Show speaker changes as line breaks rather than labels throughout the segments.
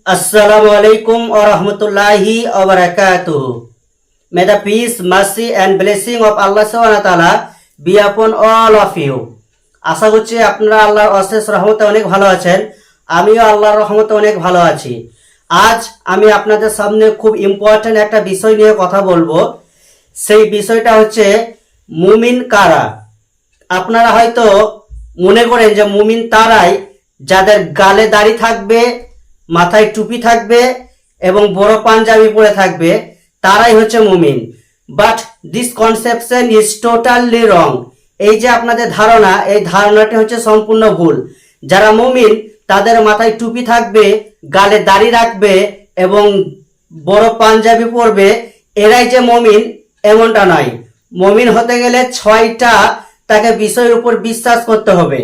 Assalamu alaikum wa rahmatullahi wa barakatuh. May the peace, mercy and blessing of Allah subhanahu wa ta'ala be upon all of you. আশা করছি আপনারা আল্লাহর অশেষ রহমতে অনেক ভালো আছেন। আমিও আল্লাহর রহমতে অনেক ভালো আছি। আজ আমি আপনাদের সামনে খুব ইম্পর্টেন্ট একটা বিষয় নিয়ে কথা বলবো। সেই বিষয়টা হচ্ছে মুমিন কারা। আপনারা হয়তো মনে করেন যে মুমিন তারাই যাদের গালে দাড়ি থাকবে, মাথায় টুপি থাকবে এবং বড় পাঞ্জাবি পরে থাকবে, তারাই হচ্ছে মুমিন। But this conception is totally রং। এই যে আপনাদের ধারণা, এই ধারণাটি হচ্ছে সম্পূর্ণ ভুল। যারা মুমিন তাদের মাথায় টুপি থাকবে, গালে দাড়ি রাখবে এবং বড় পাঞ্জাবি পরবে, এরাই যে মুমিন এমনটা নয়। মুমিন হতে গেলে 6টা তাকে বিষয়ের উপর বিশ্বাস করতে হবে।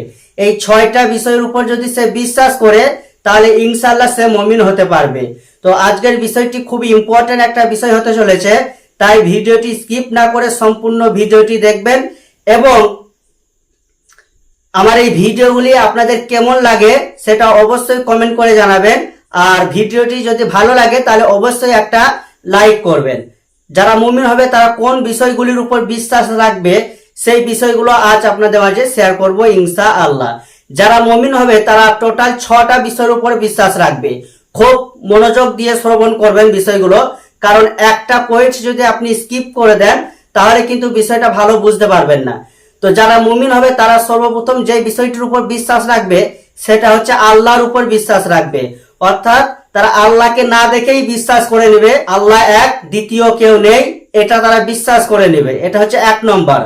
এই 6টা বিষয়ের উপর যদি সে বিশ্বাস করে তাহলে ইনশাআল্লাহ সে মুমিন হতে পারবে। তো আজকের বিষয়টি খুবই ইম্পর্টেন্ট একটা বিষয় হতে চলেছে, তাই ভিডিওটি স্কিপ না করে সম্পূর্ণ ভিডিওটি দেখবেন এবং আমার এই ভিডিওগুলি আপনাদের কেমন লাগে সেটা অবশ্যই কমেন্ট করে জানাবেন। আর ভিডিওটি যদি ভালো লাগে তাহলে অবশ্যই একটা লাইক করবেন। যারা মুমিন হবে তারা কোন বিষয়গুলির উপর বিশ্বাস রাখবে সেই বিষয়গুলো আজ আপনাদের মাঝে শেয়ার করব ইনশাআল্লাহ। যারা মুমিন হবে তারা টোটাল 6টা বিষয়ের উপর বিশ্বাস রাখবে। খুব মনোযোগ দিয়ে শ্রবণ করবেন বিষয়গুলো, কারণ একটা পয়েন্ট যদি আপনি স্কিপ করে দেন তাহলে কিন্তু বিষয়টা ভালো বুঝতে পারবেন না। তো যারা মুমিন হবে তারা সর্বপ্রথম যে বিষয়টির উপর বিশ্বাস রাখবে সেটা হচ্ছে আল্লাহর উপর বিশ্বাস রাখবে। অর্থাৎ তারা আল্লাহকে না দেখেই বিশ্বাস করে নেবে আল্লাহ এক, দ্বিতীয় কেউ নেই, এটা তারা বিশ্বাস করে নেবে। এটা হচ্ছে 1 নম্বর।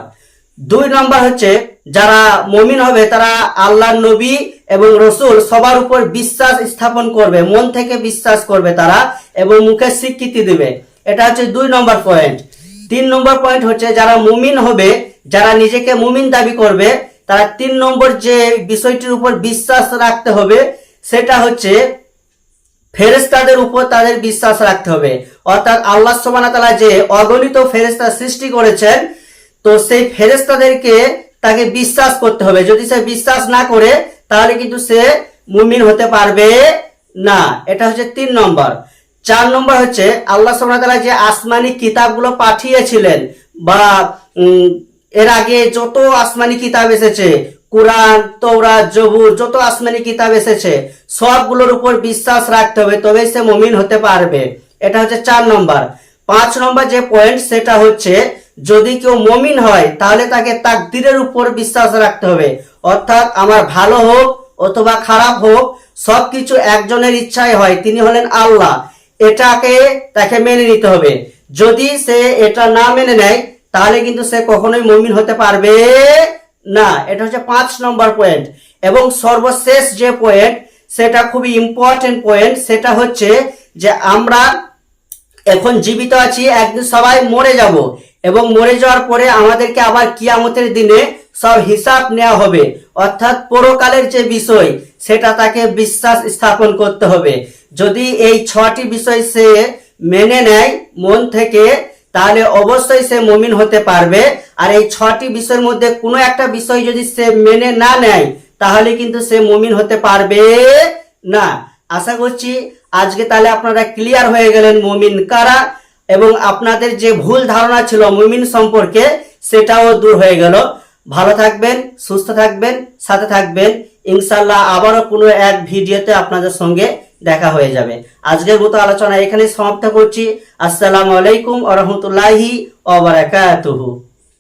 2 নম্বর হচ্ছে যারা মুমিন হবে তারা আল্লাহর নবী এবং রসুল সবার উপর বিশ্বাস স্থাপন করবে, মন থেকে বিশ্বাস করবে তারা এবং মুখে স্বীকৃতি দেবে। এটা হচ্ছে 2 নম্বর পয়েন্ট। 3 নম্বর পয়েন্ট হচ্ছে যারা মুমিন হবে, যারা নিজেকে মুমিন দাবি করবে, তারা 3 নম্বর যে বিষয়টির উপর বিশ্বাস রাখতে হবে সেটা হচ্ছে ফেরেশতাদের উপর তাদের বিশ্বাস রাখতে হবে। অর্থাৎ আল্লাহ সুবহানাহু ওয়া তাআলা যে অগণিত ফেরেশতা সৃষ্টি করেছেন, তো সেই ফেরেশতাদেরকে তাকে বিশ্বাস করতে হবে। যদি সে বিশ্বাস না করে তাহলে কিন্তু সে মুমিন হতে পারবে না। এটা হচ্ছে 3 নম্বর। 4 নম্বর হচ্ছে আল্লাহ সুবহানাহু ওয়া তাআলা যে আসমানি কিতাবগুলো পাঠিয়েছিলেন বা এর আগে যত আসমানি কিতাব এসেছে, কুরআন, তৌরাত, জবুর, যত আসমানি কিতাব এসেছে সবগুলোর উপর বিশ্বাস রাখতে হবে, তবেই সে মুমিন হতে পারবে। এটা হচ্ছে 4 নম্বর। 5 নম্বর যে পয়েন্ট সেটা হচ্ছে যদি কেউ মুমিন হয় তাহলে তাকে তাকদীরের উপর বিশ্বাস রাখতে হবে। অর্থাৎ আমার ভালো হোক অথবা খারাপ হোক সবকিছু একজনের ইচ্ছায় হয়, তিনি হলেন আল্লাহ। এটাকে তাকে মেনে নিতে হবে। যদি সে এটা না মেনে নেয় তাহলে কিন্তু সে কখনোই মুমিন হতে পারবে না। এটা হচ্ছে 5 নম্বর পয়েন্ট। এবং সর্বশেষ যে পয়েন্ট সেটা খুবই ইম্পর্টেন্ট পয়েন্ট, সেটা হচ্ছে যে আমরা এখন জীবিত আছি, একদিন সবাই মরে যাব এবং মরে যাওয়ার পরে আমাদেরকে আবার কিয়ামতের দিনে সব হিসাব নেওয়া হবে। অর্থাৎ পরকালের যে বিষয় সেটা তাকে বিশ্বাস স্থাপন করতে হবে। যদি এই 6টি বিষয় সে মেনে নেয় মন থেকে তাহলে অবশ্যই সে মুমিন হতে পারবে। আর এই 6টি বিষয়ের মধ্যে কোনো একটা বিষয় যদি সে মেনে না নেয় তাহলে কিন্তু সে মুমিন হতে পারবে না। আশা করছি আজকে তাহলে আপনারা ক্লিয়ার হয়ে গেলেন মুমিন কারা এবং আপনাদের যে ভুল ধারণা ছিল মুমিন সম্পর্কে সেটাও দূর হয়ে গেল। ভালো থাকবেন, সুস্থ থাকবেন, সাথে থাকবেন। ইনশাআল্লাহ আবারও কোনো এক ভিডিওতে আপনাদের সঙ্গে দেখা হয়ে যাবে। আজকের মতো আলোচনা এখানে সমাপ্ত করছি। আসসালামু আলাইকুম ওয়া রাহমাতুল্লাহি ওয়া বারাকাতুহু।